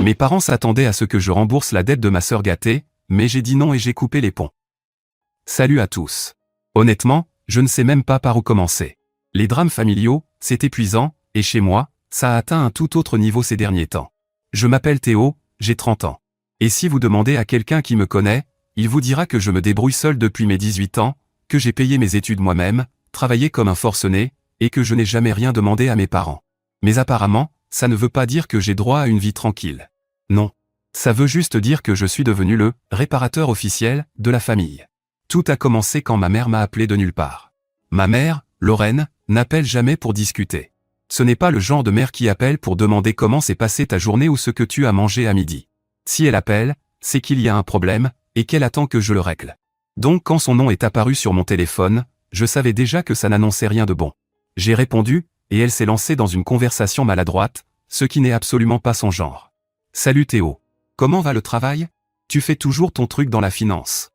Mes parents s'attendaient à ce que je rembourse la dette de ma sœur gâtée, mais j'ai dit non et j'ai coupé les ponts. Salut à tous. Honnêtement, je ne sais même pas par où commencer. Les drames familiaux, c'est épuisant, et chez moi, ça a atteint un tout autre niveau ces derniers temps. Je m'appelle Théo, j'ai 30 ans. Et si vous demandez à quelqu'un qui me connaît, il vous dira que je me débrouille seul depuis mes 18 ans, que j'ai payé mes études moi-même, travaillé comme un forcené, et que je n'ai jamais rien demandé à mes parents. Mais apparemment, ça ne veut pas dire que j'ai droit à une vie tranquille. Non. Ça veut juste dire que je suis devenu le réparateur officiel de la famille. Tout a commencé quand ma mère m'a appelé de nulle part. Ma mère, Lorraine, n'appelle jamais pour discuter. Ce n'est pas le genre de mère qui appelle pour demander comment s'est passée ta journée ou ce que tu as mangé à midi. Si elle appelle, c'est qu'il y a un problème, et qu'elle attend que je le règle. Donc quand son nom est apparu sur mon téléphone, je savais déjà que ça n'annonçait rien de bon. J'ai répondu, et elle s'est lancée dans une conversation maladroite, ce qui n'est absolument pas son genre. Salut Théo. Comment va le travail? Tu fais toujours ton truc dans la finance.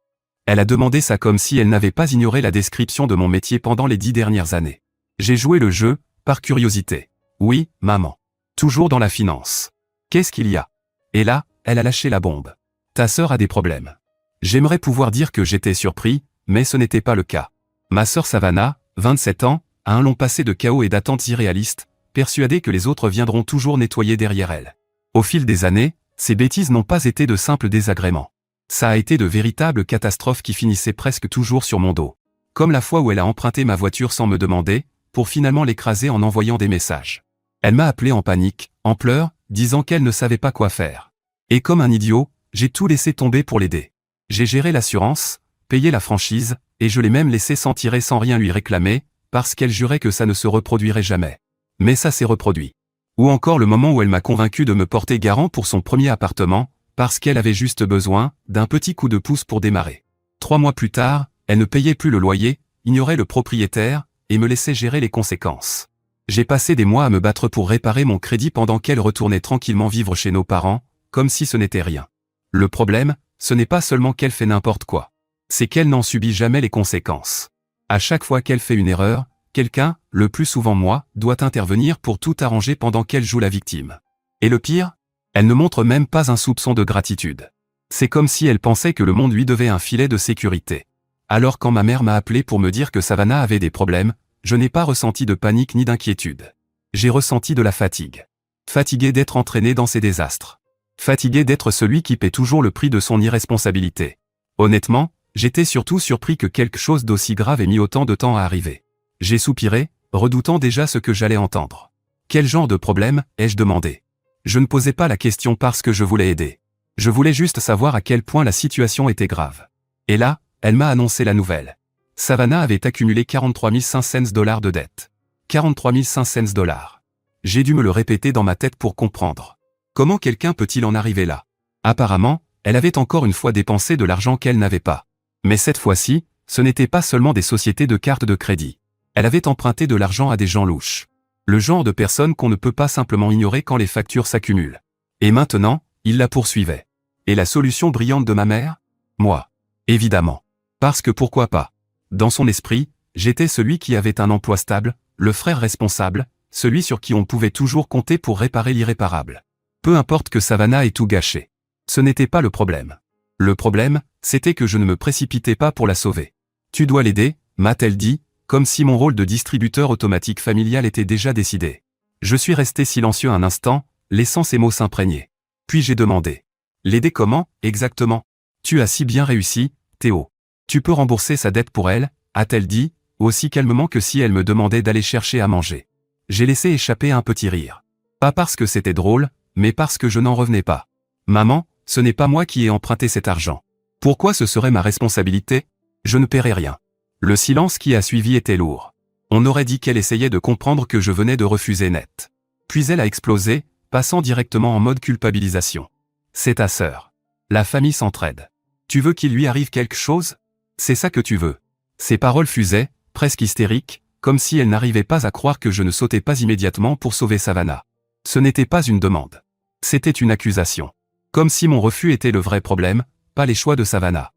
Elle a demandé ça comme si elle n'avait pas ignoré la description de mon métier pendant les 10 dernières années. J'ai joué le jeu, par curiosité. Oui, maman. Toujours dans la finance. Qu'est-ce qu'il y a? Et là, elle a lâché la bombe. Ta sœur a des problèmes. J'aimerais pouvoir dire que j'étais surpris, mais ce n'était pas le cas. Ma sœur Savannah, 27 ans, a un long passé de chaos et d'attentes irréalistes, persuadée que les autres viendront toujours nettoyer derrière elle. Au fil des années, ces bêtises n'ont pas été de simples désagréments. Ça a été de véritables catastrophes qui finissaient presque toujours sur mon dos. Comme la fois où elle a emprunté ma voiture sans me demander, pour finalement l'écraser en envoyant des messages. Elle m'a appelé en panique, en pleurs, disant qu'elle ne savait pas quoi faire. Et comme un idiot, j'ai tout laissé tomber pour l'aider. J'ai géré l'assurance, payé la franchise, et je l'ai même laissé s'en tirer sans rien lui réclamer, parce qu'elle jurait que ça ne se reproduirait jamais. Mais ça s'est reproduit. Ou encore le moment où elle m'a convaincu de me porter garant pour son premier appartement, parce qu'elle avait juste besoin d'un petit coup de pouce pour démarrer. 3 mois plus tard, elle ne payait plus le loyer, ignorait le propriétaire, et me laissait gérer les conséquences. J'ai passé des mois à me battre pour réparer mon crédit pendant qu'elle retournait tranquillement vivre chez nos parents, comme si ce n'était rien. Le problème, ce n'est pas seulement qu'elle fait n'importe quoi. C'est qu'elle n'en subit jamais les conséquences. À chaque fois qu'elle fait une erreur, quelqu'un, le plus souvent moi, doit intervenir pour tout arranger pendant qu'elle joue la victime. Et le pire? Elle ne montre même pas un soupçon de gratitude. C'est comme si elle pensait que le monde lui devait un filet de sécurité. Alors quand ma mère m'a appelé pour me dire que Savannah avait des problèmes, je n'ai pas ressenti de panique ni d'inquiétude. J'ai ressenti de la fatigue. Fatigué d'être entraîné dans ces désastres. Fatigué d'être celui qui paie toujours le prix de son irresponsabilité. Honnêtement, j'étais surtout surpris que quelque chose d'aussi grave ait mis autant de temps à arriver. J'ai soupiré, redoutant déjà ce que j'allais entendre. Quel genre de problème, ai-je demandé? Je ne posais pas la question parce que je voulais aider. Je voulais juste savoir à quel point la situation était grave. Et là, elle m'a annoncé la nouvelle. Savannah avait accumulé 43 500 $ de dette. 43 500 $. J'ai dû me le répéter dans ma tête pour comprendre. Comment quelqu'un peut-il en arriver là? Apparemment, elle avait encore une fois dépensé de l'argent qu'elle n'avait pas. Mais cette fois-ci, ce n'était pas seulement des sociétés de cartes de crédit. Elle avait emprunté de l'argent à des gens louches. Le genre de personnes qu'on ne peut pas simplement ignorer quand les factures s'accumulent. Et maintenant, il la poursuivait. Et la solution brillante de ma mère? Moi. Évidemment. Parce que pourquoi pas? Dans son esprit, j'étais celui qui avait un emploi stable, le frère responsable, celui sur qui on pouvait toujours compter pour réparer l'irréparable. Peu importe que Savannah ait tout gâché. Ce n'était pas le problème. Le problème, c'était que je ne me précipitais pas pour la sauver. Tu dois l'aider, m'a-t-elle dit, comme si mon rôle de distributeur automatique familial était déjà décidé. Je suis resté silencieux un instant, laissant ces mots s'imprégner. Puis j'ai demandé. L'aider comment, exactement? Tu as si bien réussi, Théo. Tu peux rembourser sa dette pour elle, a-t-elle dit, aussi calmement que si elle me demandait d'aller chercher à manger. J'ai laissé échapper un petit rire. Pas parce que c'était drôle, mais parce que je n'en revenais pas. Maman, ce n'est pas moi qui ai emprunté cet argent. Pourquoi ce serait ma responsabilité? Je ne paierai rien. Le silence qui a suivi était lourd. On aurait dit qu'elle essayait de comprendre que je venais de refuser net. Puis elle a explosé, passant directement en mode culpabilisation. C'est ta sœur. La famille s'entraide. Tu veux qu'il lui arrive quelque chose? C'est ça que tu veux. Ses paroles fusaient, presque hystériques, comme si elle n'arrivait pas à croire que je ne sautais pas immédiatement pour sauver Savannah. Ce n'était pas une demande. C'était une accusation. Comme si mon refus était le vrai problème, pas les choix de Savannah.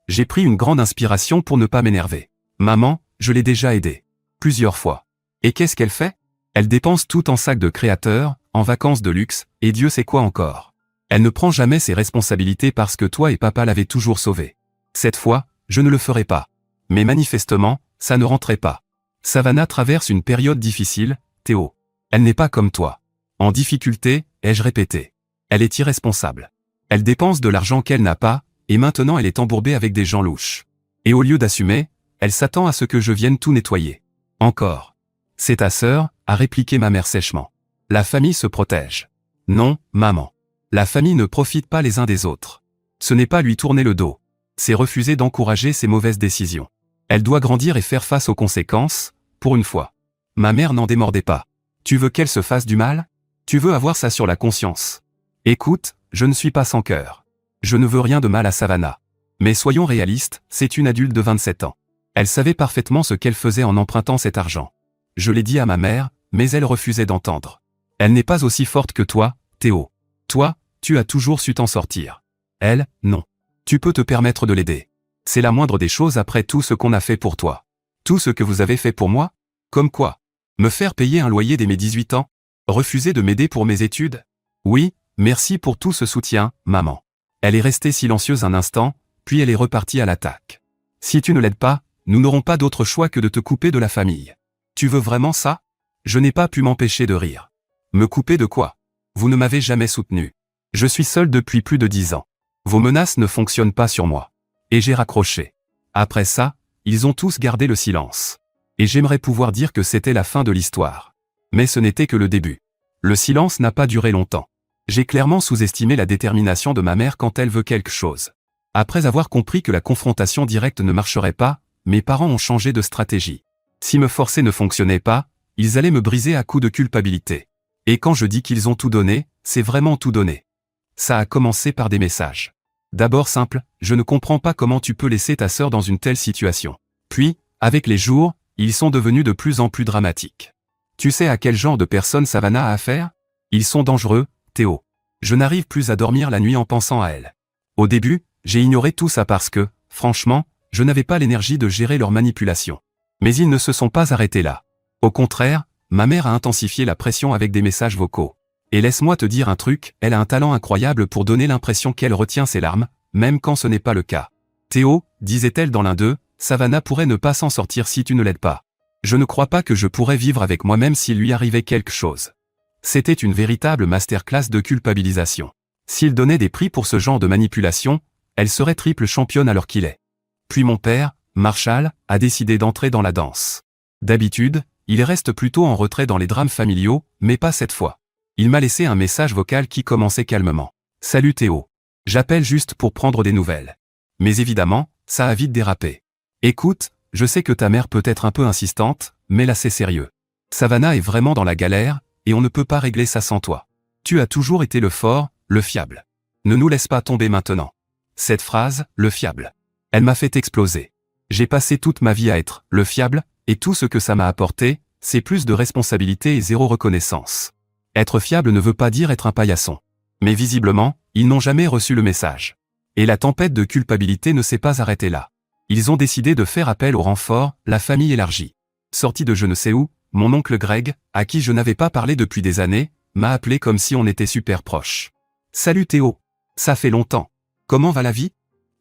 J'ai pris une grande inspiration pour ne pas m'énerver. Maman, je l'ai déjà aidée. Plusieurs fois. Et qu'est-ce qu'elle fait? Elle dépense tout en sac de créateur, en vacances de luxe, et Dieu sait quoi encore. Elle ne prend jamais ses responsabilités parce que toi et papa l'avaient toujours sauvée. Cette fois, je ne le ferai pas. Mais manifestement, ça ne rentrait pas. Savannah traverse une période difficile, Théo. Elle n'est pas comme toi. En difficulté, ai-je répété. Elle est irresponsable. Elle dépense de l'argent qu'elle n'a pas, et maintenant elle est embourbée avec des gens louches. Et au lieu d'assumer, elle s'attend à ce que je vienne tout nettoyer. Encore. C'est ta sœur, a répliqué ma mère sèchement. La famille se protège. Non, maman. La famille ne profite pas les uns des autres. Ce n'est pas lui tourner le dos. C'est refuser d'encourager ses mauvaises décisions. Elle doit grandir et faire face aux conséquences, pour une fois. Ma mère n'en démordait pas. Tu veux qu'elle se fasse du mal? Tu veux avoir ça sur la conscience. Écoute, je ne suis pas sans cœur. Je ne veux rien de mal à Savannah. Mais soyons réalistes, c'est une adulte de 27 ans. Elle savait parfaitement ce qu'elle faisait en empruntant cet argent. Je l'ai dit à ma mère, mais elle refusait d'entendre. Elle n'est pas aussi forte que toi, Théo. Toi, tu as toujours su t'en sortir. Elle, non. Tu peux te permettre de l'aider. C'est la moindre des choses après tout ce qu'on a fait pour toi. Tout ce que vous avez fait pour moi? Comme quoi? Me faire payer un loyer dès mes 18 ans? Refuser de m'aider pour mes études? Oui, merci pour tout ce soutien, maman. Elle est restée silencieuse un instant, puis elle est repartie à l'attaque. Si tu ne l'aides pas, nous n'aurons pas d'autre choix que de te couper de la famille. Tu veux vraiment ça? Je n'ai pas pu m'empêcher de rire. Me couper de quoi? Vous ne m'avez jamais soutenu. Je suis seul depuis plus de 10 ans. Vos menaces ne fonctionnent pas sur moi. Et j'ai raccroché. Après ça, ils ont tous gardé le silence. Et j'aimerais pouvoir dire que c'était la fin de l'histoire. Mais ce n'était que le début. Le silence n'a pas duré longtemps. J'ai clairement sous-estimé la détermination de ma mère quand elle veut quelque chose. Après avoir compris que la confrontation directe ne marcherait pas, mes parents ont changé de stratégie. Si me forcer ne fonctionnait pas, ils allaient me briser à coups de culpabilité. Et quand je dis qu'ils ont tout donné, c'est vraiment tout donné. Ça a commencé par des messages. D'abord simple, je ne comprends pas comment tu peux laisser ta sœur dans une telle situation. Puis, avec les jours, ils sont devenus de plus en plus dramatiques. Tu sais à quel genre de personne Savannah a affaire? Ils sont dangereux, Théo. Je n'arrive plus à dormir la nuit en pensant à elle. Au début, j'ai ignoré tout ça parce que, franchement, je n'avais pas l'énergie de gérer leur manipulation. Mais ils ne se sont pas arrêtés là. Au contraire, ma mère a intensifié la pression avec des messages vocaux. Et laisse-moi te dire un truc, elle a un talent incroyable pour donner l'impression qu'elle retient ses larmes, même quand ce n'est pas le cas. Théo, disait-elle dans l'un d'eux, Savannah pourrait ne pas s'en sortir si tu ne l'aides pas. Je ne crois pas que je pourrais vivre avec moi-même s'il lui arrivait quelque chose. C'était une véritable masterclass de culpabilisation. S'il donnait des prix pour ce genre de manipulation, elle serait triple championne alors qu'il est. Puis mon père, Marshall, a décidé d'entrer dans la danse. D'habitude, il reste plutôt en retrait dans les drames familiaux, mais pas cette fois. Il m'a laissé un message vocal qui commençait calmement. « Salut Théo. J'appelle juste pour prendre des nouvelles. » Mais évidemment, ça a vite dérapé. « Écoute, je sais que ta mère peut être un peu insistante, mais là c'est sérieux. Savannah est vraiment dans la galère, et on ne peut pas régler ça sans toi. Tu as toujours été le fort, le fiable. Ne nous laisse pas tomber maintenant. » Cette phrase, le fiable. Elle m'a fait exploser. J'ai passé toute ma vie à être le fiable, et tout ce que ça m'a apporté, c'est plus de responsabilité et zéro reconnaissance. Être fiable ne veut pas dire être un paillasson. Mais visiblement, ils n'ont jamais reçu le message. Et la tempête de culpabilité ne s'est pas arrêtée là. Ils ont décidé de faire appel au renfort, la famille élargie. Sorti de je ne sais où, mon oncle Greg, à qui je n'avais pas parlé depuis des années, m'a appelé comme si on était super proches. « Salut Théo. Ça fait longtemps. Comment va la vie ?»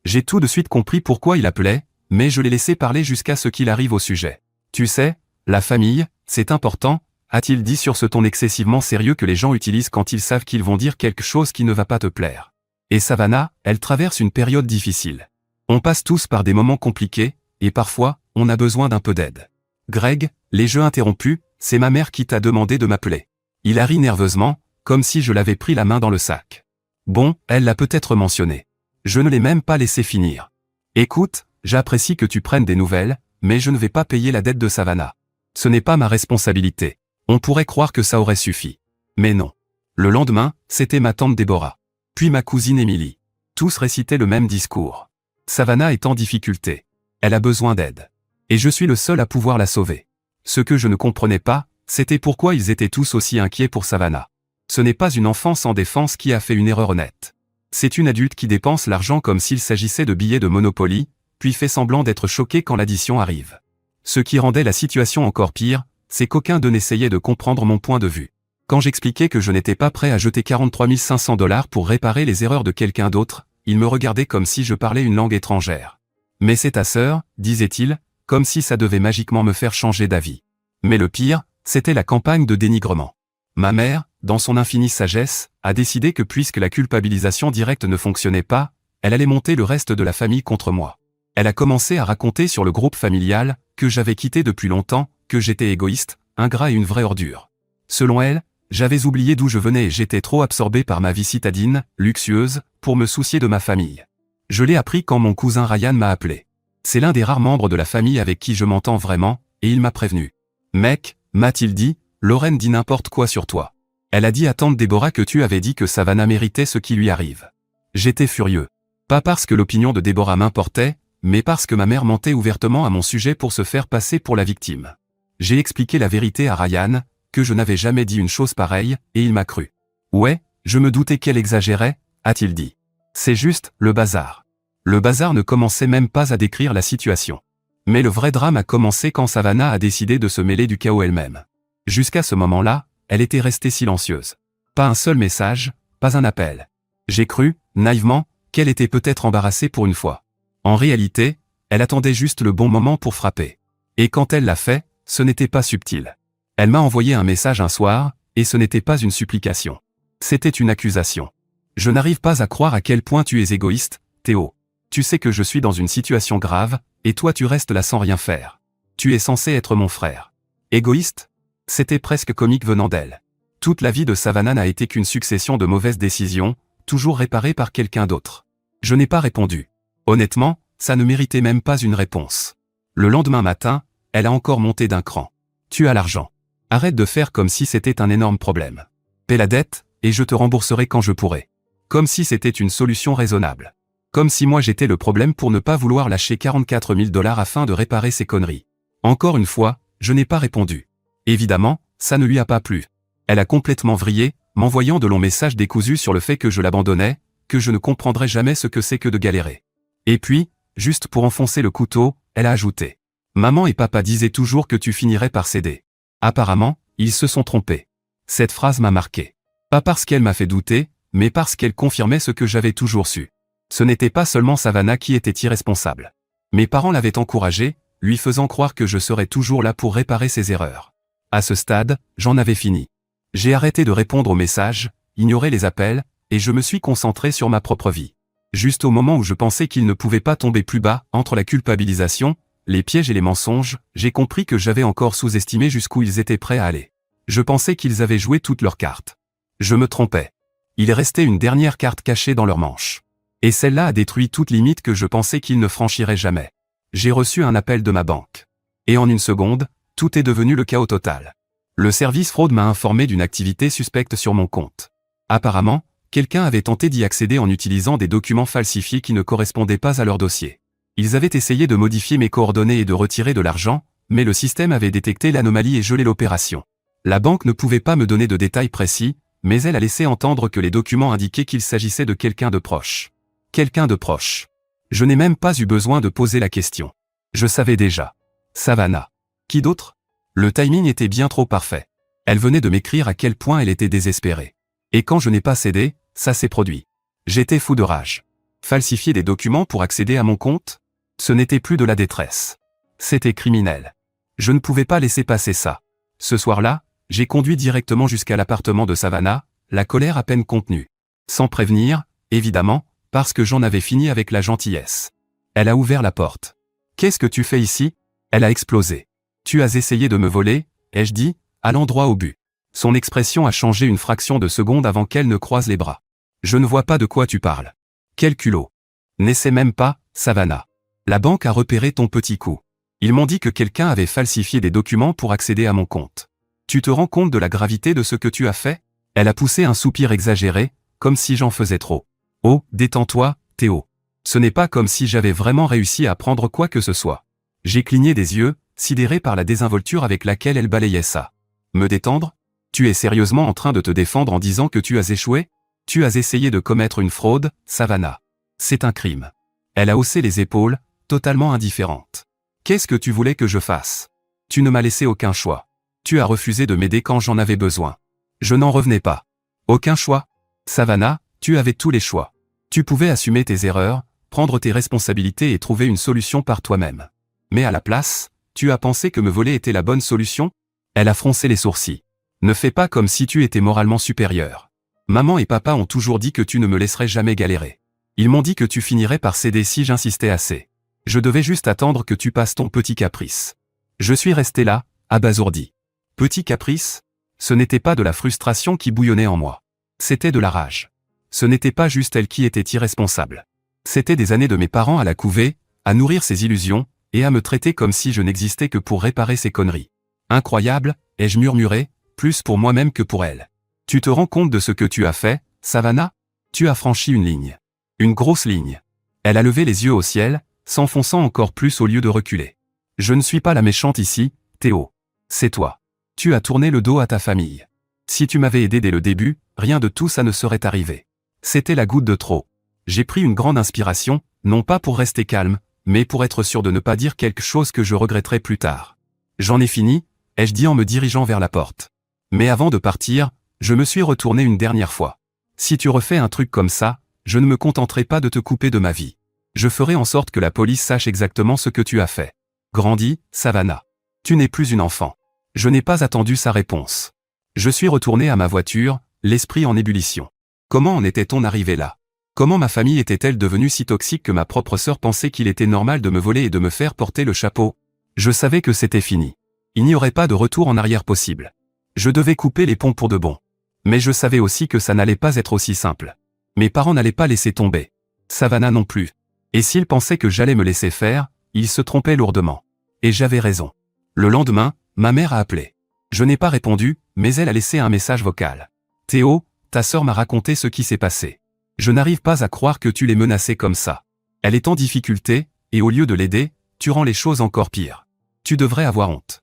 J'ai tout de suite compris pourquoi il appelait, mais je l'ai laissé parler jusqu'à ce qu'il arrive au sujet. « Tu sais, la famille, c'est important, » a-t-il dit sur ce ton excessivement sérieux que les gens utilisent quand ils savent qu'ils vont dire quelque chose qui ne va pas te plaire. Et Savannah, elle traverse une période difficile. On passe tous par des moments compliqués, et parfois, on a besoin d'un peu d'aide. Greg, les jeux interrompus, c'est ma mère qui t'a demandé de m'appeler. Il a ri nerveusement, comme si je l'avais pris la main dans le sac. Bon, elle l'a peut-être mentionné. Je ne l'ai même pas laissé finir. Écoute, j'apprécie que tu prennes des nouvelles, mais je ne vais pas payer la dette de Savannah. Ce n'est pas ma responsabilité. On pourrait croire que ça aurait suffi. Mais non. Le lendemain, c'était ma tante Déborah. Puis ma cousine Émilie. Tous récitaient le même discours. Savannah est en difficulté. Elle a besoin d'aide. Et je suis le seul à pouvoir la sauver. Ce que je ne comprenais pas, c'était pourquoi ils étaient tous aussi inquiets pour Savannah. Ce n'est pas une enfant sans défense qui a fait une erreur honnête. C'est une adulte qui dépense l'argent comme s'il s'agissait de billets de Monopoly, puis fait semblant d'être choquée quand l'addition arrive. Ce qui rendait la situation encore pire, c'est qu'aucun d'eux n'essayait de comprendre mon point de vue. Quand j'expliquais que je n'étais pas prêt à jeter 43 500 $ pour réparer les erreurs de quelqu'un d'autre, il me regardait comme si je parlais une langue étrangère. Mais c'est ta sœur, disait-il, comme si ça devait magiquement me faire changer d'avis. Mais le pire, c'était la campagne de dénigrement. Ma mère, dans son infinie sagesse, a décidé que puisque la culpabilisation directe ne fonctionnait pas, elle allait monter le reste de la famille contre moi. Elle a commencé à raconter sur le groupe familial, que j'avais quitté depuis longtemps, que j'étais égoïste, ingrat et une vraie ordure. Selon elle, j'avais oublié d'où je venais et j'étais trop absorbé par ma vie citadine, luxueuse, pour me soucier de ma famille. Je l'ai appris quand mon cousin Ryan m'a appelé. C'est l'un des rares membres de la famille avec qui je m'entends vraiment, et il m'a prévenu. Mec, m'a-t-il dit, Lorraine dit n'importe quoi sur toi. Elle a dit à tante Déborah que tu avais dit que Savannah méritait ce qui lui arrive. J'étais furieux. Pas parce que l'opinion de Déborah m'importait, mais parce que ma mère mentait ouvertement à mon sujet pour se faire passer pour la victime. J'ai expliqué la vérité à Ryan, que je n'avais jamais dit une chose pareille, et il m'a cru. Ouais, je me doutais qu'elle exagérait, a-t-il dit. C'est juste, le bazar. Le bazar ne commençait même pas à décrire la situation. Mais le vrai drame a commencé quand Savannah a décidé de se mêler du chaos elle-même. Jusqu'à ce moment-là, elle était restée silencieuse. Pas un seul message, pas un appel. J'ai cru, naïvement, qu'elle était peut-être embarrassée pour une fois. En réalité, elle attendait juste le bon moment pour frapper. Et quand elle l'a fait, ce n'était pas subtil. Elle m'a envoyé un message un soir, et ce n'était pas une supplication. C'était une accusation. Je n'arrive pas à croire à quel point tu es égoïste, Théo. Tu sais que je suis dans une situation grave, et toi tu restes là sans rien faire. Tu es censé être mon frère. Égoïste ? C'était presque comique venant d'elle. Toute la vie de Savannah n'a été qu'une succession de mauvaises décisions, toujours réparées par quelqu'un d'autre. Je n'ai pas répondu. Honnêtement, ça ne méritait même pas une réponse. Le lendemain matin, elle a encore monté d'un cran. Tu as l'argent. Arrête de faire comme si c'était un énorme problème. Paie la dette, et je te rembourserai quand je pourrai. Comme si c'était une solution raisonnable. Comme si moi j'étais le problème pour ne pas vouloir lâcher 44 000 $ afin de réparer ces conneries. Encore une fois, je n'ai pas répondu. Évidemment, ça ne lui a pas plu. Elle a complètement vrillé, m'envoyant de longs messages décousus sur le fait que je l'abandonnais, que je ne comprendrais jamais ce que c'est que de galérer. Et puis, juste pour enfoncer le couteau, elle a ajouté. Maman et papa disaient toujours que tu finirais par céder. Apparemment, ils se sont trompés. Cette phrase m'a marqué. Pas parce qu'elle m'a fait douter, mais parce qu'elle confirmait ce que j'avais toujours su. Ce n'était pas seulement Savannah qui était irresponsable. Mes parents l'avaient encouragée, lui faisant croire que je serais toujours là pour réparer ses erreurs. À ce stade, j'en avais fini. J'ai arrêté de répondre aux messages, ignoré les appels, et je me suis concentré sur ma propre vie. Juste au moment où je pensais qu'il ne pouvait pas tomber plus bas, entre la culpabilisation, les pièges et les mensonges, j'ai compris que j'avais encore sous-estimé jusqu'où ils étaient prêts à aller. Je pensais qu'ils avaient joué toutes leurs cartes. Je me trompais. Il restait une dernière carte cachée dans leur manche. Et celle-là a détruit toute limite que je pensais qu'ils ne franchiraient jamais. J'ai reçu un appel de ma banque. Et en une seconde, tout est devenu le chaos total. Le service fraude m'a informé d'une activité suspecte sur mon compte. Apparemment, quelqu'un avait tenté d'y accéder en utilisant des documents falsifiés qui ne correspondaient pas à leur dossier. Ils avaient essayé de modifier mes coordonnées et de retirer de l'argent, mais le système avait détecté l'anomalie et gelé l'opération. La banque ne pouvait pas me donner de détails précis, mais elle a laissé entendre que les documents indiquaient qu'il s'agissait de quelqu'un de proche. Quelqu'un de proche. Je n'ai même pas eu besoin de poser la question. Je savais déjà. Savannah. Qui d'autre ? Le timing était bien trop parfait. Elle venait de m'écrire à quel point elle était désespérée. Et quand je n'ai pas cédé, ça s'est produit. J'étais fou de rage. Falsifier des documents pour accéder à mon compte ? Ce n'était plus de la détresse. C'était criminel. Je ne pouvais pas laisser passer ça. Ce soir-là, j'ai conduit directement jusqu'à l'appartement de Savannah, la colère à peine contenue. Sans prévenir, évidemment, parce que j'en avais fini avec la gentillesse. Elle a ouvert la porte. « Qu'est-ce que tu fais ici ?» Elle a explosé. « Tu as essayé de me voler ?» ai-je dit, allant droit au but. Son expression a changé une fraction de seconde avant qu'elle ne croise les bras. « Je ne vois pas de quoi tu parles. » Quel culot. N'essaie même pas, Savannah. La banque a repéré ton petit coup. Ils m'ont dit que quelqu'un avait falsifié des documents pour accéder à mon compte. Tu te rends compte de la gravité de ce que tu as fait ? Elle a poussé un soupir exagéré, comme si j'en faisais trop. Oh, détends-toi, Théo. Ce n'est pas comme si j'avais vraiment réussi à prendre quoi que ce soit. J'ai cligné des yeux, sidéré par la désinvolture avec laquelle elle balayait ça. Me détendre ? Tu es sérieusement en train de te défendre en disant que tu as échoué ? Tu as essayé de commettre une fraude, Savannah. C'est un crime. Elle a haussé les épaules, totalement indifférente. Qu'est-ce que tu voulais que je fasse ? Tu ne m'as laissé aucun choix. Tu as refusé de m'aider quand j'en avais besoin. Je n'en revenais pas. Aucun choix. Savannah, tu avais tous les choix. Tu pouvais assumer tes erreurs, prendre tes responsabilités et trouver une solution par toi-même. Mais à la place, tu as pensé que me voler était la bonne solution? Elle a froncé les sourcils. Ne fais pas comme si tu étais moralement supérieur. Maman et papa ont toujours dit que tu ne me laisserais jamais galérer. Ils m'ont dit que tu finirais par céder si j'insistais assez. Je devais juste attendre que tu passes ton petit caprice. Je suis resté là, abasourdi. Petit caprice? Ce n'était pas de la frustration qui bouillonnait en moi. C'était de la rage. Ce n'était pas juste elle qui était irresponsable. C'était des années de mes parents à la couver, à nourrir ses illusions, et à me traiter comme si je n'existais que pour réparer ses conneries. Incroyable, ai-je murmuré, plus pour moi-même que pour elle. Tu te rends compte de ce que tu as fait, Savannah? Tu as franchi une ligne. Une grosse ligne. Elle a levé les yeux au ciel, s'enfonçant encore plus au lieu de reculer. Je ne suis pas la méchante ici, Théo. C'est toi. Tu as tourné le dos à ta famille. Si tu m'avais aidé dès le début, rien de tout ça ne serait arrivé. C'était la goutte de trop. J'ai pris une grande inspiration, non pas pour rester calme, mais pour être sûr de ne pas dire quelque chose que je regretterais plus tard. J'en ai fini, ai-je dit en me dirigeant vers la porte. Mais avant de partir, je me suis retourné une dernière fois. Si tu refais un truc comme ça, je ne me contenterai pas de te couper de ma vie. Je ferai en sorte que la police sache exactement ce que tu as fait. Grandis, Savannah. Tu n'es plus une enfant. Je n'ai pas attendu sa réponse. Je suis retourné à ma voiture, l'esprit en ébullition. Comment en était-on arrivé là? Comment ma famille était-elle devenue si toxique que ma propre sœur pensait qu'il était normal de me voler et de me faire porter le chapeau? Je savais que c'était fini. Il n'y aurait pas de retour en arrière possible. Je devais couper les ponts pour de bon. Mais je savais aussi que ça n'allait pas être aussi simple. Mes parents n'allaient pas laisser tomber. Savannah non plus. Et s'ils pensaient que j'allais me laisser faire, ils se trompaient lourdement. Et j'avais raison. Le lendemain, ma mère a appelé. Je n'ai pas répondu, mais elle a laissé un message vocal. Théo, ta sœur m'a raconté ce qui s'est passé. Je n'arrive pas à croire que tu l'aies menacée comme ça. Elle est en difficulté, et au lieu de l'aider, tu rends les choses encore pires. Tu devrais avoir honte.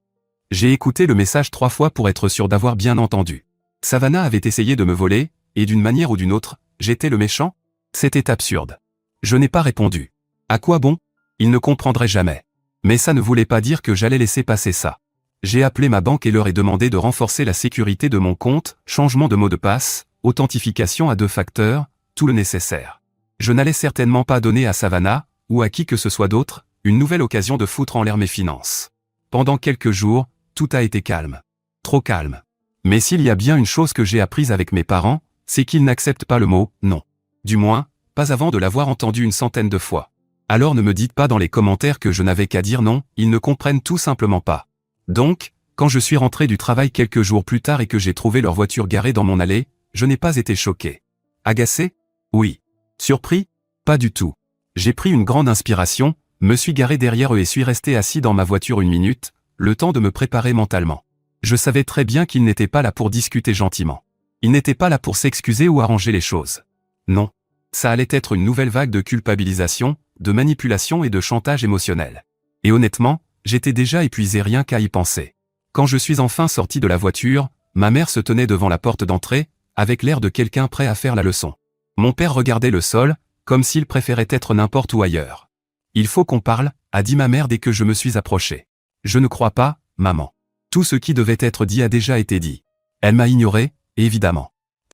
J'ai écouté le message 3 fois pour être sûr d'avoir bien entendu. Savannah avait essayé de me voler, et d'une manière ou d'une autre, j'étais le méchant? C'était absurde. Je n'ai pas répondu. À quoi bon? Il ne comprendrait jamais. Mais ça ne voulait pas dire que j'allais laisser passer ça. J'ai appelé ma banque et leur ai demandé de renforcer la sécurité de mon compte, changement de mot de passe, authentification à 2 facteurs, tout le nécessaire. Je n'allais certainement pas donner à Savannah, ou à qui que ce soit d'autre, une nouvelle occasion de foutre en l'air mes finances. Pendant quelques jours, tout a été calme. Trop calme. Mais s'il y a bien une chose que j'ai apprise avec mes parents, c'est qu'ils n'acceptent pas le mot « non ». Du moins, pas avant de l'avoir entendu une centaine de fois. Alors ne me dites pas dans les commentaires que je n'avais qu'à dire non, ils ne comprennent tout simplement pas. Donc, quand je suis rentré du travail quelques jours plus tard et que j'ai trouvé leur voiture garée dans mon allée, je n'ai pas été choqué. Agacé? Oui. Surpris? Pas du tout. J'ai pris une grande inspiration, me suis garé derrière eux et suis resté assis dans ma voiture 1 minute, le temps de me préparer mentalement. Je savais très bien qu'ils n'étaient pas là pour discuter gentiment. Ils n'étaient pas là pour s'excuser ou arranger les choses. Non. Ça allait être une nouvelle vague de culpabilisation, de manipulation et de chantage émotionnel. Et honnêtement, j'étais déjà épuisé rien qu'à y penser. Quand je suis enfin sorti de la voiture, ma mère se tenait devant la porte d'entrée, avec l'air de quelqu'un prêt à faire la leçon. Mon père regardait le sol, comme s'il préférait être n'importe où ailleurs. Il faut qu'on parle, a dit ma mère dès que je me suis approché. Je ne crois pas, maman. Tout ce qui devait être dit a déjà été dit. Elle m'a ignoré, évidemment.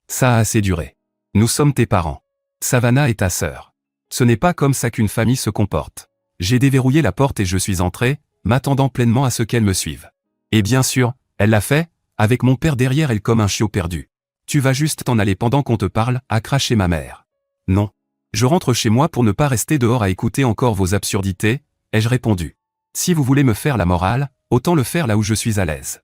Ça a assez duré. Nous sommes tes parents. Savannah est ta sœur. Ce n'est pas comme ça qu'une famille se comporte. J'ai déverrouillé la porte et je suis entré, m'attendant pleinement à ce qu'elle me suive. Et bien sûr, elle l'a fait, avec mon père derrière elle comme un chiot perdu. Tu vas juste t'en aller pendant qu'on te parle, a craché ma mère. Non. Je rentre chez moi pour ne pas rester dehors à écouter encore vos absurdités, ai-je répondu. Si vous voulez me faire la morale, autant le faire là où je suis à l'aise.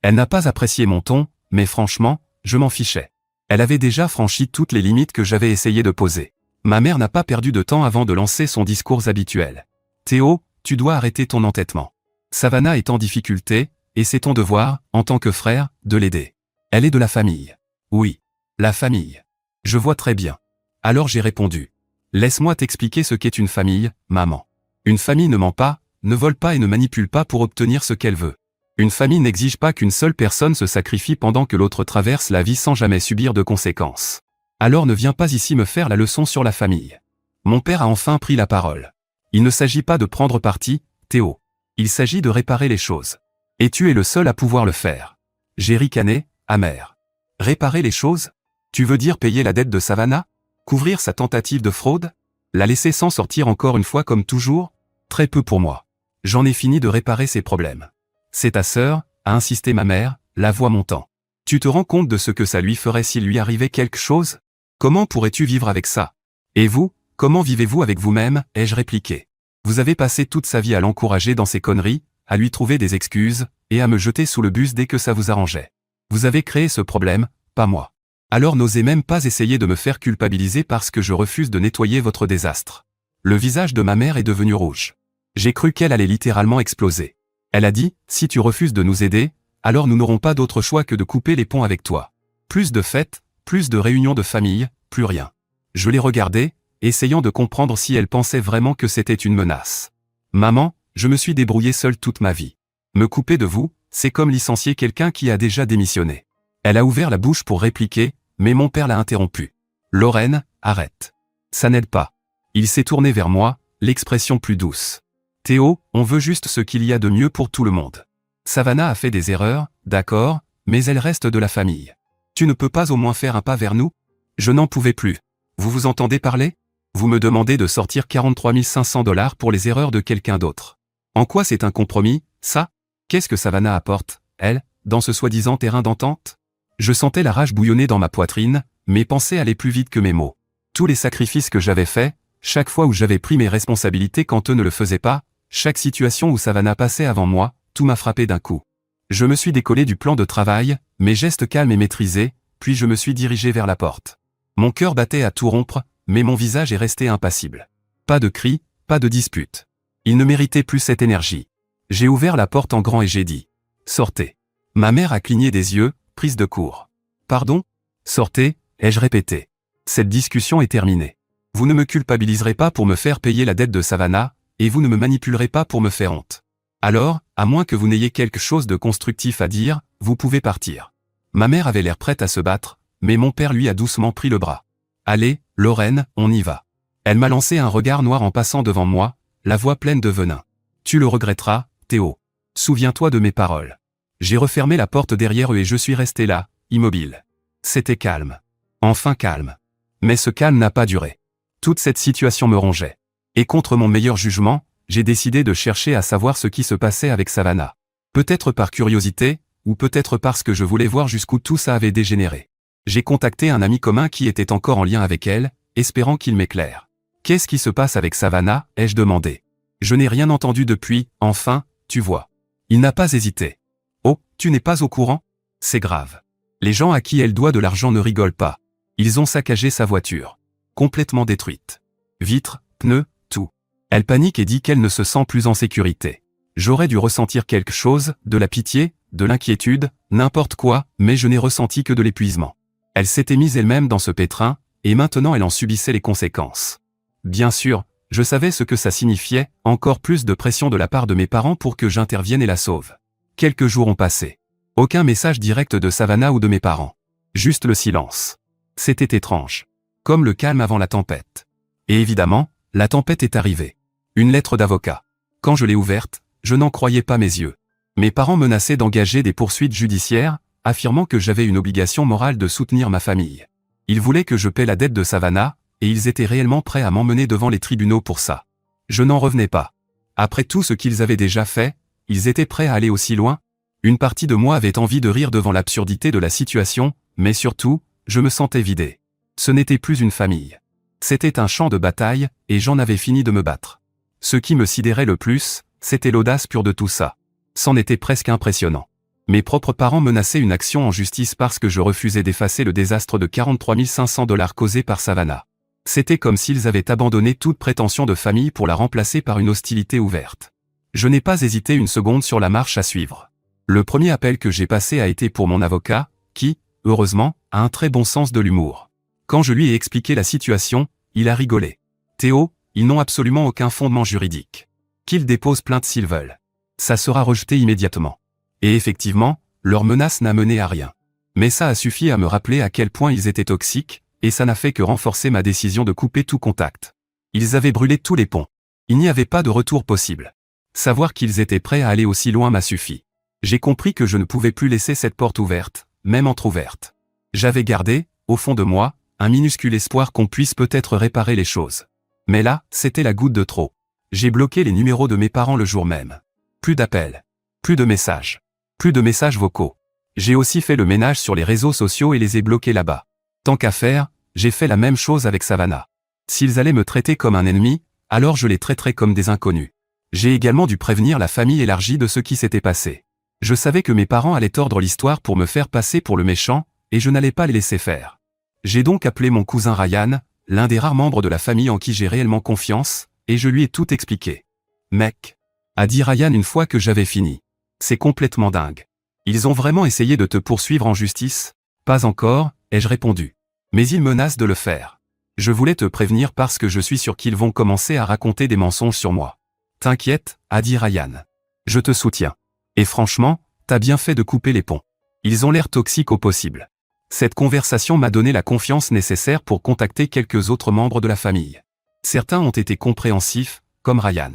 Elle n'a pas apprécié mon ton, mais franchement, je m'en fichais. Elle avait déjà franchi toutes les limites que j'avais essayé de poser. Ma mère n'a pas perdu de temps avant de lancer son discours habituel. Théo, tu dois arrêter ton entêtement. Savannah est en difficulté, et c'est ton devoir, en tant que frère, de l'aider. Elle est de la famille. Oui, la famille. Je vois très bien. Alors j'ai répondu. Laisse-moi t'expliquer ce qu'est une famille, maman. Une famille ne ment pas, ne vole pas et ne manipule pas pour obtenir ce qu'elle veut. Une famille n'exige pas qu'une seule personne se sacrifie pendant que l'autre traverse la vie sans jamais subir de conséquences. Alors ne viens pas ici me faire la leçon sur la famille. Mon père a enfin pris la parole. Il ne s'agit pas de prendre parti, Théo. Il s'agit de réparer les choses. Et tu es le seul à pouvoir le faire. J'ai ricané, amer. Réparer les choses? Tu veux dire payer la dette de Savannah? Couvrir sa tentative de fraude? La laisser s'en sortir encore une fois comme toujours? Très peu pour moi. J'en ai fini de réparer ses problèmes. C'est ta sœur, a insisté ma mère, la voix montant. Tu te rends compte de ce que ça lui ferait s'il lui arrivait quelque chose? Comment pourrais-tu vivre avec ça? Et vous, comment vivez-vous avec vous-même? Ai-je répliqué. Vous avez passé toute sa vie à l'encourager dans ses conneries, à lui trouver des excuses, et à me jeter sous le bus dès que ça vous arrangeait. Vous avez créé ce problème, pas moi. Alors n'osez même pas essayer de me faire culpabiliser parce que je refuse de nettoyer votre désastre. Le visage de ma mère est devenu rouge. J'ai cru qu'elle allait littéralement exploser. Elle a dit, si tu refuses de nous aider, alors nous n'aurons pas d'autre choix que de couper les ponts avec toi. Plus de fêtes, plus de réunions de famille, plus rien. Je l'ai regardée, essayant de comprendre si elle pensait vraiment que c'était une menace. Maman, je me suis débrouillé seule toute ma vie. Me couper de vous, c'est comme licencier quelqu'un qui a déjà démissionné. Elle a ouvert la bouche pour répliquer, mais mon père l'a interrompu. Lorraine, arrête. Ça n'aide pas. Il s'est tourné vers moi, l'expression plus douce. Théo, on veut juste ce qu'il y a de mieux pour tout le monde. Savannah a fait des erreurs, d'accord, mais elle reste de la famille. Tu ne peux pas au moins faire un pas vers nous? Je n'en pouvais plus. Vous vous entendez parler? Vous me demandez de sortir 43 500 $ pour les erreurs de quelqu'un d'autre. En quoi c'est un compromis, ça? Qu'est-ce que Savannah apporte, elle, dans ce soi-disant terrain d'entente? Je sentais la rage bouillonner dans ma poitrine, mes pensées allaient plus vite que mes mots. Tous les sacrifices que j'avais faits, chaque fois où j'avais pris mes responsabilités quand eux ne le faisaient pas, chaque situation où Savannah passait avant moi, tout m'a frappé d'un coup. Je me suis décollé du plan de travail, mes gestes calmes et maîtrisés, puis je me suis dirigé vers la porte. Mon cœur battait à tout rompre, mais mon visage est resté impassible. Pas de cris, pas de dispute. Il ne méritait plus cette énergie. J'ai ouvert la porte en grand et j'ai dit « Sortez ». Ma mère a cligné des yeux, prise de court. « Pardon ? Sortez », ai-je répété. Cette discussion est terminée. Vous ne me culpabiliserez pas pour me faire payer la dette de Savannah, et vous ne me manipulerez pas pour me faire honte. Alors, à moins que vous n'ayez quelque chose de constructif à dire, vous pouvez partir. Ma mère avait l'air prête à se battre, mais mon père lui a doucement pris le bras. Allez, Lorraine, on y va. Elle m'a lancé un regard noir en passant devant moi, la voix pleine de venin. Tu le regretteras, Théo. Souviens-toi de mes paroles. J'ai refermé la porte derrière eux et je suis resté là, immobile. C'était calme. Enfin calme. Mais ce calme n'a pas duré. Toute cette situation me rongeait. Et contre mon meilleur jugement, j'ai décidé de chercher à savoir ce qui se passait avec Savannah. Peut-être par curiosité, ou peut-être parce que je voulais voir jusqu'où tout ça avait dégénéré. J'ai contacté un ami commun qui était encore en lien avec elle, espérant qu'il m'éclaire. Qu'est-ce qui se passe avec Savannah, ai-je demandé. Je n'ai rien entendu depuis, enfin, tu vois. Il n'a pas hésité. Oh, tu n'es pas au courant? C'est grave. Les gens à qui elle doit de l'argent ne rigolent pas. Ils ont saccagé sa voiture. Complètement détruite. Vitres, pneus, tout. Elle panique et dit qu'elle ne se sent plus en sécurité. J'aurais dû ressentir quelque chose, de la pitié, de l'inquiétude, n'importe quoi, mais je n'ai ressenti que de l'épuisement. Elle s'était mise elle-même dans ce pétrin, et maintenant elle en subissait les conséquences. Bien sûr, je savais ce que ça signifiait, encore plus de pression de la part de mes parents pour que j'intervienne et la sauve. Quelques jours ont passé. Aucun message direct de Savannah ou de mes parents. Juste le silence. C'était étrange. Comme le calme avant la tempête. Et évidemment, la tempête est arrivée. Une lettre d'avocat. Quand je l'ai ouverte, je n'en croyais pas mes yeux. Mes parents menaçaient d'engager des poursuites judiciaires, affirmant que j'avais une obligation morale de soutenir ma famille. Ils voulaient que je paie la dette de Savannah, et ils étaient réellement prêts à m'emmener devant les tribunaux pour ça. Je n'en revenais pas. Après tout ce qu'ils avaient déjà fait, ils étaient prêts à aller aussi loin. Une partie de moi avait envie de rire devant l'absurdité de la situation, mais surtout, je me sentais vidé. Ce n'était plus une famille. C'était un champ de bataille, et j'en avais fini de me battre. Ce qui me sidérait le plus, c'était l'audace pure de tout ça. C'en était presque impressionnant. Mes propres parents menaçaient une action en justice parce que je refusais d'effacer le désastre de 43 500 $ causé par Savannah. C'était comme s'ils avaient abandonné toute prétention de famille pour la remplacer par une hostilité ouverte. Je n'ai pas hésité une seconde sur la marche à suivre. Le premier appel que j'ai passé a été pour mon avocat, qui, heureusement, a un très bon sens de l'humour. Quand je lui ai expliqué la situation, il a rigolé. Théo, ils n'ont absolument aucun fondement juridique. Qu'ils déposent plainte s'ils veulent. Ça sera rejeté immédiatement. Et effectivement, leur menace n'a mené à rien. Mais ça a suffi à me rappeler à quel point ils étaient toxiques, et ça n'a fait que renforcer ma décision de couper tout contact. Ils avaient brûlé tous les ponts. Il n'y avait pas de retour possible. Savoir qu'ils étaient prêts à aller aussi loin m'a suffi. J'ai compris que je ne pouvais plus laisser cette porte ouverte, même entr'ouverte. J'avais gardé, au fond de moi, un minuscule espoir qu'on puisse peut-être réparer les choses. Mais là, c'était la goutte de trop. J'ai bloqué les numéros de mes parents le jour même. Plus d'appels. Plus de messages. Plus de messages vocaux. J'ai aussi fait le ménage sur les réseaux sociaux et les ai bloqués là-bas. Tant qu'à faire, j'ai fait la même chose avec Savannah. S'ils allaient me traiter comme un ennemi, alors je les traiterais comme des inconnus. J'ai également dû prévenir la famille élargie de ce qui s'était passé. Je savais que mes parents allaient tordre l'histoire pour me faire passer pour le méchant, et je n'allais pas les laisser faire. J'ai donc appelé mon cousin Ryan, l'un des rares membres de la famille en qui j'ai réellement confiance, et je lui ai tout expliqué. « Mec », a dit Ryan une fois que j'avais fini. « C'est complètement dingue. Ils ont vraiment essayé de te poursuivre en justice ? » « Pas encore », ai-je répondu. « Mais ils menacent de le faire. Je voulais te prévenir parce que je suis sûr qu'ils vont commencer à raconter des mensonges sur moi. »« T'inquiète », a dit Ryan. « Je te soutiens. Et franchement, t'as bien fait de couper les ponts. Ils ont l'air toxiques au possible. » Cette conversation m'a donné la confiance nécessaire pour contacter quelques autres membres de la famille. Certains ont été compréhensifs, comme Ryan.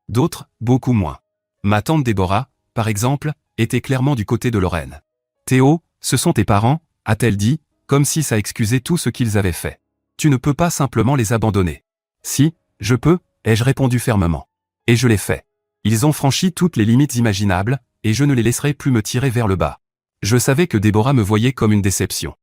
D'autres, beaucoup moins. Ma tante Déborah, par exemple, était clairement du côté de Lorraine. « Théo, ce sont tes parents ?» a-t-elle dit, comme si ça excusait tout ce qu'ils avaient fait. « Tu ne peux pas simplement les abandonner. »« Si, je peux », ai-je répondu fermement. Et je l'ai fait. Ils ont franchi toutes les limites imaginables, et je ne les laisserai plus me tirer vers le bas. Je savais que Déborah me voyait comme une déception.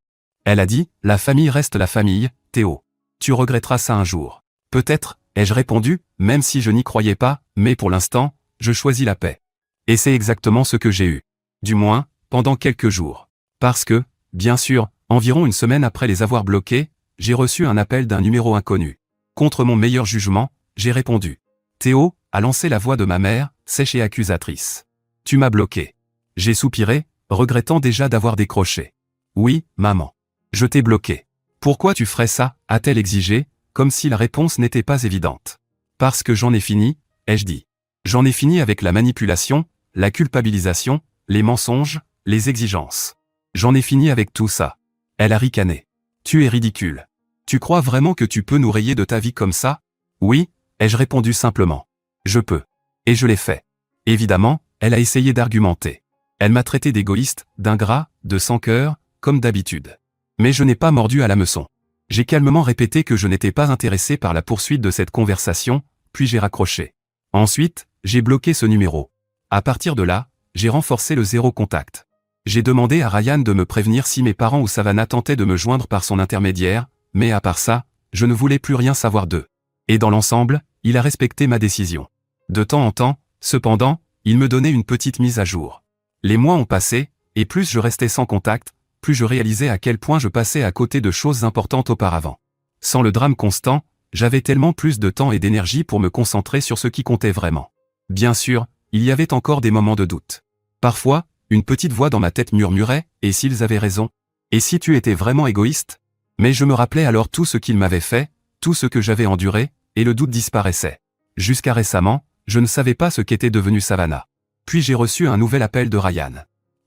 Elle a dit, « La famille reste la famille, Théo. Tu regretteras ça un jour. » Peut-être, ai-je répondu, même si je n'y croyais pas, mais pour l'instant, je choisis la paix. Et c'est exactement ce que j'ai eu. Du moins, pendant quelques jours. Parce que, bien sûr, environ une semaine après les avoir bloqués, j'ai reçu un appel d'un numéro inconnu. Contre mon meilleur jugement, j'ai répondu. Théo, a lancé la voix de ma mère, sèche et accusatrice. Tu m'as bloqué. J'ai soupiré, regrettant déjà d'avoir décroché. Oui, maman. Je t'ai bloqué. Pourquoi tu ferais ça, a-t-elle exigé, comme si la réponse n'était pas évidente. Parce que j'en ai fini, ai-je dit. J'en ai fini avec la manipulation, la culpabilisation, les mensonges, les exigences. J'en ai fini avec tout ça. Elle a ricané. Tu es ridicule. Tu crois vraiment que tu peux nous rayer de ta vie comme ça? Oui, ai-je répondu simplement. Je peux. Et je l'ai fait. Évidemment, elle a essayé d'argumenter. Elle m'a traité d'égoïste, d'ingrat, de sans-cœur, comme d'habitude. Mais je n'ai pas mordu à l'hameçon. J'ai calmement répété que je n'étais pas intéressé par la poursuite de cette conversation, puis j'ai raccroché. Ensuite, j'ai bloqué ce numéro. À partir de là, j'ai renforcé le zéro contact. J'ai demandé à Ryan de me prévenir si mes parents ou Savannah tentaient de me joindre par son intermédiaire, mais à part ça, je ne voulais plus rien savoir d'eux. Et dans l'ensemble, il a respecté ma décision. De temps en temps, cependant, il me donnait une petite mise à jour. Les mois ont passé, et plus je restais sans contact, plus je réalisais à quel point je passais à côté de choses importantes auparavant. Sans le drame constant, j'avais tellement plus de temps et d'énergie pour me concentrer sur ce qui comptait vraiment. Bien sûr, il y avait encore des moments de doute. Parfois, une petite voix dans ma tête murmurait, « Et s'ils avaient raison? Et si tu étais vraiment égoïste ?» Mais je me rappelais alors tout ce qu'ils m'avaient fait, tout ce que j'avais enduré, et le doute disparaissait. Jusqu'à récemment, je ne savais pas ce qu'était devenu Savannah. Puis j'ai reçu un nouvel appel de Ryan.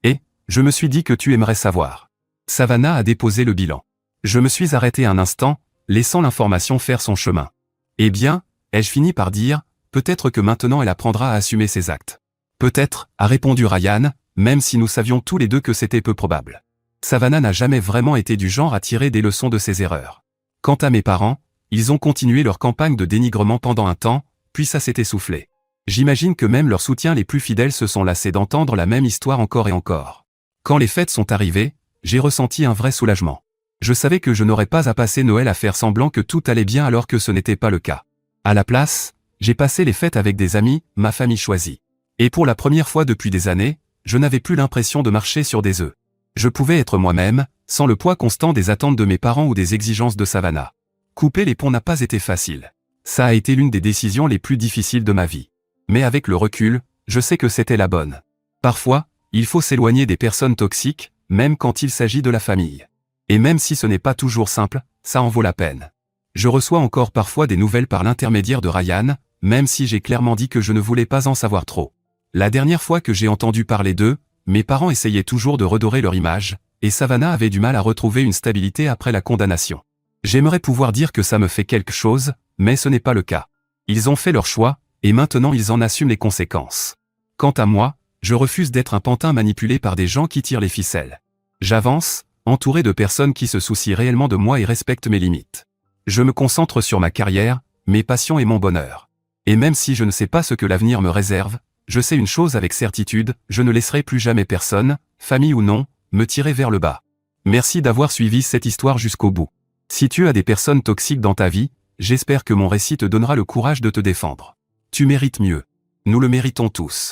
Et, je me suis dit que tu aimerais savoir. Savannah a déposé le bilan. Je me suis arrêté un instant, laissant l'information faire son chemin. Eh bien, ai-je fini par dire, peut-être que maintenant elle apprendra à assumer ses actes. Peut-être, a répondu Ryan, même si nous savions tous les deux que c'était peu probable. Savannah n'a jamais vraiment été du genre à tirer des leçons de ses erreurs. Quant à mes parents, ils ont continué leur campagne de dénigrement pendant un temps, puis ça s'est essoufflé. J'imagine que même leurs soutiens les plus fidèles se sont lassés d'entendre la même histoire encore et encore. Quand les fêtes sont arrivées, j'ai ressenti un vrai soulagement. Je savais que je n'aurais pas à passer Noël à faire semblant que tout allait bien alors que ce n'était pas le cas. À la place, j'ai passé les fêtes avec des amis, ma famille choisie. Et pour la première fois depuis des années, je n'avais plus l'impression de marcher sur des œufs. Je pouvais être moi-même, sans le poids constant des attentes de mes parents ou des exigences de Savannah. Couper les ponts n'a pas été facile. Ça a été l'une des décisions les plus difficiles de ma vie. Mais avec le recul, je sais que c'était la bonne. Parfois, il faut s'éloigner des personnes toxiques, même quand il s'agit de la famille. Et même si ce n'est pas toujours simple, ça en vaut la peine. Je reçois encore parfois des nouvelles par l'intermédiaire de Ryan, même si j'ai clairement dit que je ne voulais pas en savoir trop. La dernière fois que j'ai entendu parler d'eux, mes parents essayaient toujours de redorer leur image, et Savannah avait du mal à retrouver une stabilité après la condamnation. J'aimerais pouvoir dire que ça me fait quelque chose, mais ce n'est pas le cas. Ils ont fait leur choix, et maintenant ils en assument les conséquences. Quant à moi, je refuse d'être un pantin manipulé par des gens qui tirent les ficelles. J'avance, entouré de personnes qui se soucient réellement de moi et respectent mes limites. Je me concentre sur ma carrière, mes passions et mon bonheur. Et même si je ne sais pas ce que l'avenir me réserve, je sais une chose avec certitude, je ne laisserai plus jamais personne, famille ou non, me tirer vers le bas. Merci d'avoir suivi cette histoire jusqu'au bout. Si tu as des personnes toxiques dans ta vie, j'espère que mon récit te donnera le courage de te défendre. Tu mérites mieux. Nous le méritons tous.